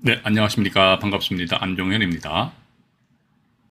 네, 안녕하십니까. 반갑습니다. 안종현입니다.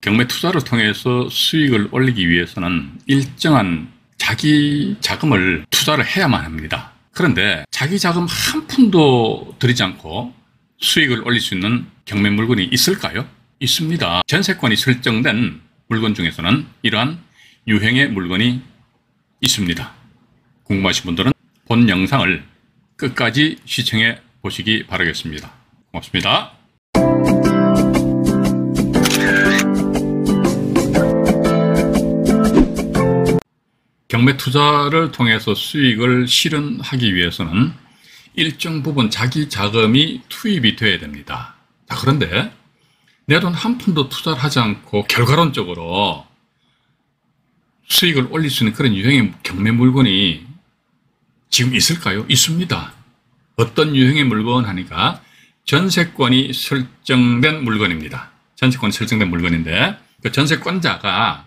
경매 투자를 통해서 수익을 올리기 위해서는 일정한 자기 자금을 투자를 해야만 합니다. 그런데 자기 자금 한 푼도 들이지 않고 수익을 올릴 수 있는 경매 물건이 있을까요? 있습니다. 전세권이 설정된 물건 중에서는 이러한 유형의 물건이 있습니다. 궁금하신 분들은 본 영상을 끝까지 시청해 보시기 바라겠습니다. 고맙습니다. 경매 투자를 통해서 수익을 실현하기 위해서는 일정 부분 자기 자금이 투입이 되어야 됩니다. 자, 그런데 내 돈 한 푼도 투자를 하지 않고 결과론적으로 수익을 올릴 수 있는 그런 유형의 경매 물건이 지금 있을까요? 있습니다. 어떤 유형의 물건 하니까 전세권이 설정된 물건입니다. 전세권이 설정된 물건인데 그 전세권자가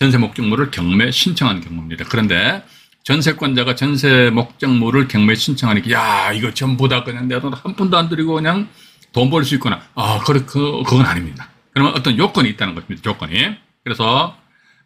전세 목적물을 경매 신청한 경우입니다. 그런데 전세권자가 전세 목적물을 경매 신청하니까 야, 이거 전부 다 그냥 내 돈 한 푼도 안 들이고 그냥 돈 벌 수 있거나 그건 아닙니다. 그러면 어떤 요건이 있다는 것입니다. 조건이. 그래서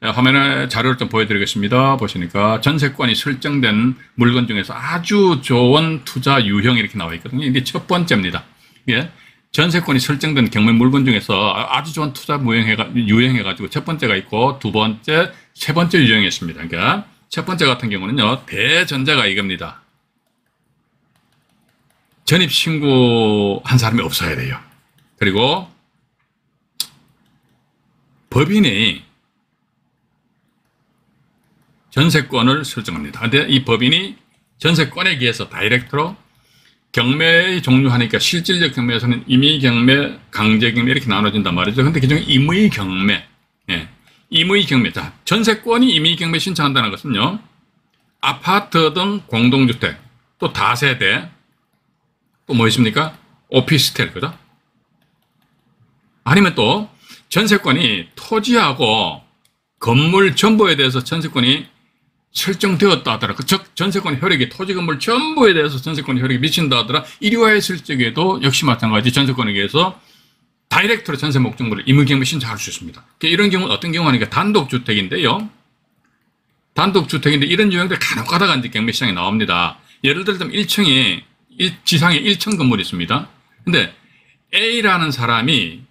화면에 자료를 좀 보여드리겠습니다. 보시니까 전세권이 설정된 물건 중에서 아주 좋은 투자 유형이 이렇게 나와 있거든요. 이게 첫 번째입니다. 이게 전세권이 설정된 경매 물건 중에서 아주 좋은 투자 유형해가지고 첫 번째가 있고 두 번째, 세 번째 유형이 있습니다. 그러니까 첫 번째 같은 경우는요, 대전제가 이겁니다. 전입신고한 사람이 없어야 돼요. 그리고 법인이 전세권을 설정합니다. 근데 이 법인이 전세권에 의해서 다이렉트로 경매의 종류하니까 실질적 경매에서는 임의경매, 강제경매 이렇게 나눠진단 말이죠. 근데 그중에 임의경매, 임의경매. 자, 전세권이 임의경매 신청한다는 것은요, 아파트 등 공동주택, 또 다세대, 또 뭐 있습니까? 오피스텔, 그죠? 아니면 또 전세권이 토지하고 건물 전부에 대해서 전세권이 설정되었다 하더라. 즉 전세권 효력이 토지 건물 전부에 대해서 전세권 효력이 미친다 하더라. 이리와했을 적에도 역시 마찬가지 전세권에 의해서 다이렉트로 전세 목적물을 임의경매 신청할 수 있습니다. 이런 경우는 어떤 경우 하니까 단독주택인데요. 단독주택인데 이런 유형들 간혹 가다가 이제 경매 시장에 나옵니다. 예를 들면 1층에 지상에 1층 건물이 있습니다. 근데 A라는 사람이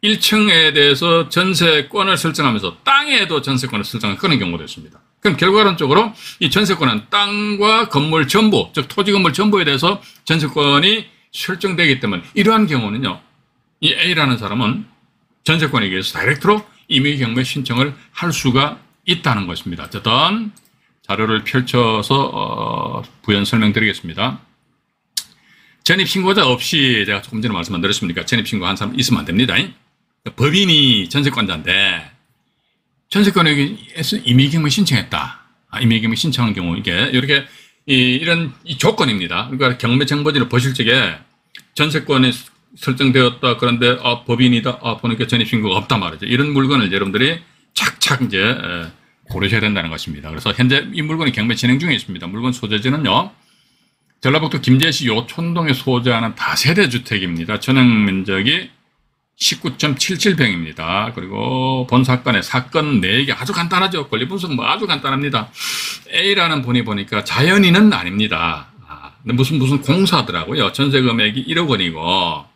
1층에 대해서 전세권을 설정하면서 땅에도 전세권을 설정하는 그런 경우도 있습니다. 그럼 결과론적으로 이 전세권은 땅과 건물 전부, 즉 토지 건물 전부에 대해서 전세권이 설정되기 때문에 이러한 경우는요, 이 A라는 사람은 전세권에 의해서 다이렉트로 임의경매 신청을 할 수가 있다는 것입니다. 어쨌든 자료를 펼쳐서 부연 설명드리겠습니다. 전입신고자 없이 제가 조금 전에 말씀 안 드렸습니까? 전입신고한 사람 있으면 안 됩니다. 법인이 전세권자인데 전세권에 의해서 임의경매 신청했다. 임의경매 신청한 경우 이게 이렇게 이런 조건입니다. 그러니까 경매 정보지를 보실 적에 전세권이 설정되었다. 그런데 법인이다. 보니까 전입신고가 없단 말이죠. 이런 물건을 여러분들이 착착 이제 고르셔야 된다는 것입니다. 그래서 현재 이 물건이 경매 진행 중에 있습니다. 물건 소재지는요, 전라북도 김제시 요촌동에 소재하는 다세대 주택입니다. 전용 면적이 19.77평입니다. 그리고 본 사건의 사건 내역이 아주 간단하죠. 권리 분석 아주 간단합니다. A라는 분이 보니까 자연인은 아닙니다. 근데 무슨 공사더라고요. 전세 금액이 1억 원이고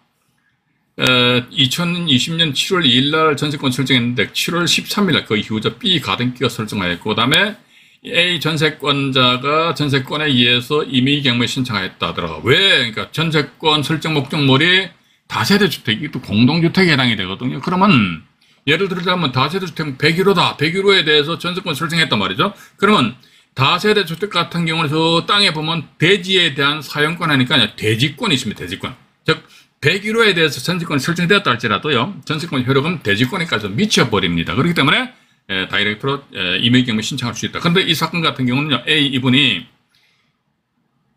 2020년 7월 2일 날 전세권 설정했는데 7월 13일 날 그 이후죠. B 가등기가 설정하였고 그다음에 A 전세권자가 전세권에 의해서 임의경매 신청하였다 하더라고요. 왜? 그러니까 전세권 설정 목적물이 다세대 주택이 또 공동주택에 해당이 되거든요. 그러면 예를 들자면 다세대 주택은 101호다. 101호에 대해서 전세권 설정했단 말이죠. 그러면 다세대 주택 같은 경우는 저 땅에 보면 대지에 대한 사용권 하니까 대지권이 있습니다. 대지권. 즉 101호에 대해서 전세권이 설정되었다 할지라도요, 전세권 효력은 대지권에까지 미쳐버립니다. 그렇기 때문에 다이렉트로 임의경매 신청할 수 있다. 그런데 이 사건 같은 경우는요, A 이분이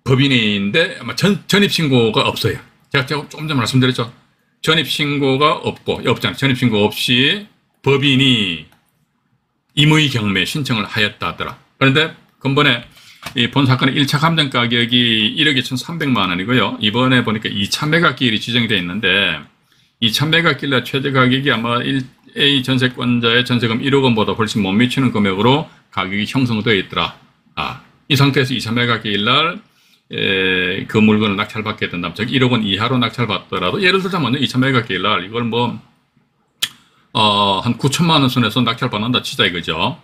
법인인데 아마 전입신고가 없어요. 제가 조금 전에 말씀드렸죠. 전입신고가 없잖아요. 전입신고 없이 법인이 임의경매 신청을 하였다 하더라. 그런데 근본에 이 본 사건의 1차 감정 가격이 1억 2,300만 원이고요. 이번에 보니까 2차 매각기일이 지정이 되어 있는데 2차 매각기일날 최저 가격이 아마 A 전세권자의 전세금 1억 원보다 훨씬 못 미치는 금액으로 가격이 형성되어 있더라. 이 상태에서 2차 매각기일날 그 물건을 낙찰받게 된다면, 즉 1억 원 이하로 낙찰받더라도, 예를 들자면 2차 매각기일날 이걸 한 9천만 원 선에서 낙찰받는다 치자 이거죠.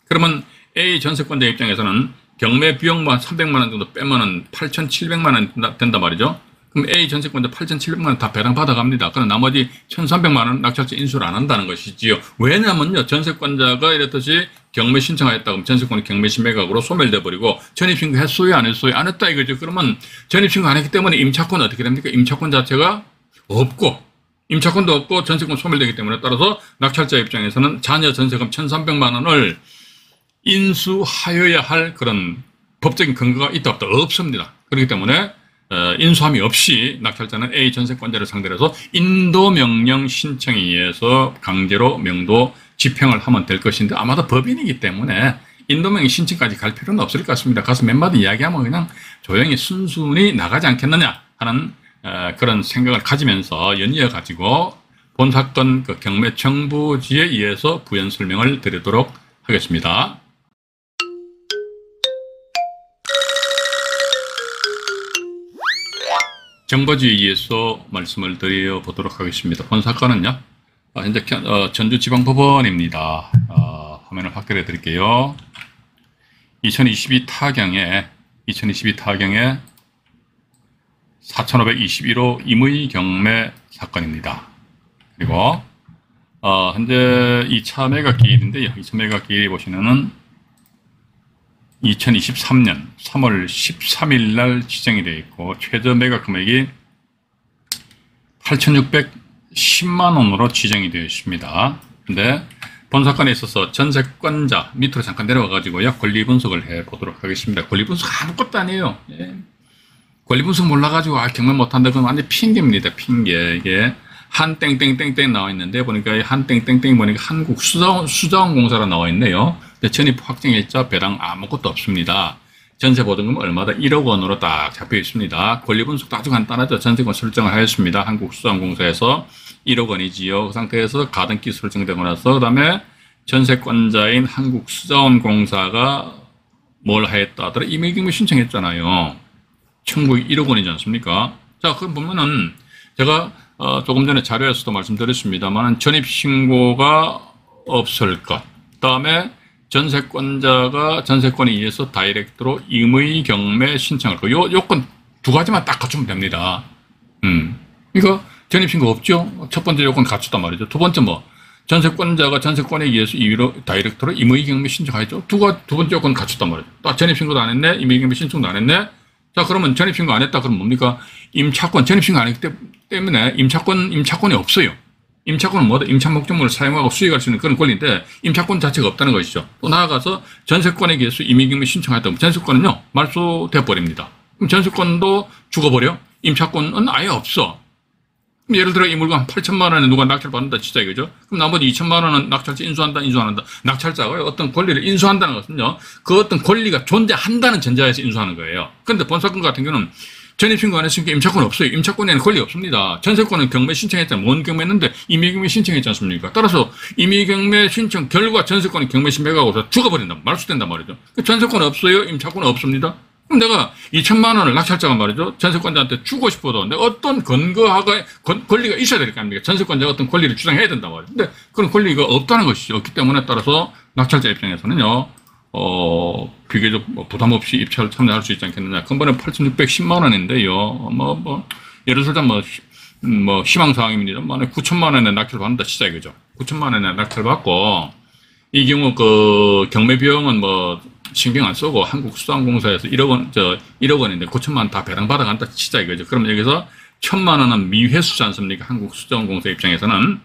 그러면 A 전세권자 입장에서는 경매 비용만 300만 원 정도 빼면은 8,700만 원 된단 말이죠. 그럼 A 전세권자 8,700만 원 다 배당 받아갑니다. 그럼 나머지 1,300만 원 낙찰자 인수를 안 한다는 것이지요. 왜냐면요, 전세권자가 이랬듯이 경매 신청하였다 그러면 전세권이 경매 신매각으로 소멸돼 버리고, 전입신고 했어요 안 했어요? 안 했다 이거죠. 그러면 전입신고 안 했기 때문에 임차권은 어떻게 됩니까? 임차권 자체가 없고, 임차권도 없고 전세권 소멸되기 때문에, 따라서 낙찰자 입장에서는 자녀 전세금 1,300만 원을 인수하여야 할 그런 법적인 근거가 있다 없다 없습니다. 그렇기 때문에 인수함이 없이 낙찰자는 A 전세권자를 상대로 해서 인도명령 신청에 의해서 강제로 명도 집행을 하면 될 것인데, 아마도 법인이기 때문에 인도명령 신청까지 갈 필요는 없을 것 같습니다. 가서 몇 마디 이야기하면 그냥 조용히 순순히 나가지 않겠느냐 하는 그런 생각을 가지면서 연이어가지고 본 사건 그 경매 청부지에 의해서 부연 설명을 드리도록 하겠습니다. 정보지에 의해서 말씀을 드려보도록 하겠습니다. 본 사건은요, 현재 전주지방법원입니다. 화면을 확대해 드릴게요. 2022 타경에 4,521호 임의 경매 사건입니다. 그리고 현재 2차 매각기일인데요. 2차 매각기일이 보시면은 2023년 3월 13일 날 지정이 되어 있고, 최저 매각 금액이 8,610만 원으로 지정이 되어 있습니다. 근데 본 사건에 있어서 전세권자 밑으로 잠깐 내려와 가지고요, 권리 분석을 해 보도록 하겠습니다. 권리 분석 아무것도 아니에요. 권리 분석 몰라 가지고 경매 못 한다 그러면 완전 핑계입니다. 핑계. 이게 한 땡땡땡땡 나와 있는데, 보니까 한 땡땡땡 보니까 한국 수자원공사로 나와 있네요. 전입 확정일자 배당 아무것도 없습니다. 전세 보증금 얼마다 1억 원으로 딱 잡혀 있습니다. 권리 분석도 아주 간단하죠. 전세권 설정을 하였습니다. 한국 수자원공사에서 1억 원이지요. 그 상태에서 가등기 설정되고 나서, 그 다음에 전세권자인 한국 수자원공사가 뭘 하였다 하더라? 임의경매 신청했잖아요. 청구액 1억 원이지 않습니까? 자, 그럼 보면은 제가 조금 전에 자료에서도 말씀드렸습니다만, 전입신고가 없을 것, 그 다음에 전세권자가 전세권에 의해서 다이렉트로 임의경매 신청할 거, 요 요건 두 가지만 딱 갖추면 됩니다. 그러니까 전입신고 없죠? 첫 번째 요건 갖췄단 말이죠. 두 번째 전세권자가 전세권에 의해서 다이렉트로 임의경매 신청하죠. 두 번째 요건 갖췄단 말이죠. 또 전입신고도 안 했네, 임의경매 신청도 안 했네. 자, 그러면 전입신고 안 했다 그러면 뭡니까? 임차권, 전입신고 안 했기 때문에 임차권이 없어요. 임차권은 뭐다? 임차 목적물을 사용하고 수익할 수 있는 그런 권리인데, 임차권 자체가 없다는 것이죠. 또 나아가서 전세권에 의해서 임의경매 신청했다면 전세권은요, 말소돼 버립니다. 그럼 전세권도 죽어버려? 임차권은 아예 없어. 그럼 예를 들어 이 물건 8천만 원에 누가 낙찰 받는다 치자 이거죠. 그럼 나머지 2천만 원은 낙찰자 인수한다, 인수 안 한다. 낙찰자가 어떤 권리를 인수한다는 것은요, 그 어떤 권리가 존재한다는 전제하에서 인수하는 거예요. 그런데 본 사건 같은 경우는 전입신고 안 했으니까 임차권 없어요. 임차권에는 권리 없습니다. 전세권은 경매 신청했잖아요. 뭔 경매했는데 임의경매 신청했지 않습니까? 따라서 임의경매 신청 결과 전세권이 경매 신매가고 죽어버린다, 말소된단 말이죠. 전세권 없어요. 임차권 없습니다. 그럼 내가 2천만 원을 낙찰자가 말이죠, 전세권자한테 주고 싶어도 내가 어떤 권리가 있어야 될 거 아닙니까? 전세권자가 어떤 권리를 주장해야 된단 말이죠. 근데 그런 권리가 없다는 것이죠. 없기 때문에, 따라서 낙찰자 입장에서는요, 비교적 부담 없이 입찰을 참여할 수 있지 않겠느냐. 근본은 8,610만 원인데요. 예를 들자면 희망사항입니다. 만약 9천만 원에 낙찰 받는다 치자 이거죠. 9천만 원에 낙찰 받고, 이 경우 그 경매 비용은 신경 안 쓰고 한국수자원공사에서 1억 원인데 9천만 원 다 배당 받아간다 치자 이거죠. 그럼 여기서 1,000만 원은 미회수지 않습니까? 한국수자원공사 입장에서는.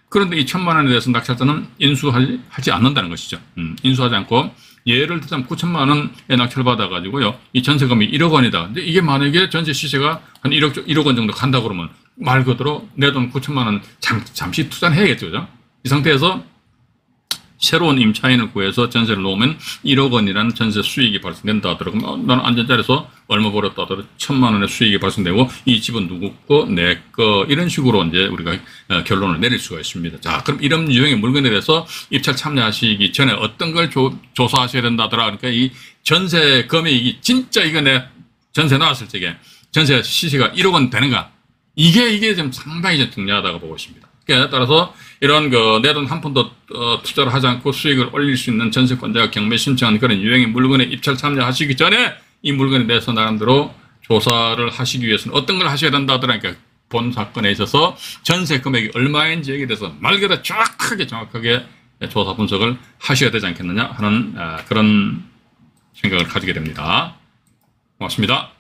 그런데 이 1,000만 원에 대해서 낙찰자는 인수하지 않는다는 것이죠. 인수하지 않고, 예를 들자면 9천만 원에 낙찰 받아가지고요, 이 전세금이 1억 원이다. 근데 이게 만약에 전세 시세가 한 1억 원 정도 간다 그러면 말 그대로 내 돈 9천만 원 잠시 투자는 해야겠죠. 그죠? 이 상태에서 새로운 임차인을 구해서 전세를 놓으면 1억 원이라는 전세 수익이 발생된다 하더라도 나는 안전자리에서 얼마 벌었다 하더라도 1,000만 원의 수익이 발생되고 이 집은 누구 거, 내 거 이런 식으로 이제 우리가 결론을 내릴 수가 있습니다. 자, 그럼 이런 유형의 물건에 대해서 입찰 참여하시기 전에 어떤 걸 조사하셔야 된다 하더라. 그러니까 이 전세 금액이 진짜 이거 내 전세 나왔을 적에 전세 시세가 1억 원 되는가? 이게 좀 상당히 좀 중요하다고 보고 있습니다. 따라서 이런 내 돈 한 푼도 투자를 하지 않고 수익을 올릴 수 있는 전세권자가 경매 신청한 그런 유형의 물건에 입찰 참여하시기 전에 이 물건에 대해서 나름대로 조사를 하시기 위해서는 어떤 걸 하셔야 된다 하더라. 그러니까 본 사건에 있어서 전세 금액이 얼마인지 여기에 대해서 말 그대로 정확하게 조사 분석을 하셔야 되지 않겠느냐 하는 그런 생각을 가지게 됩니다. 고맙습니다.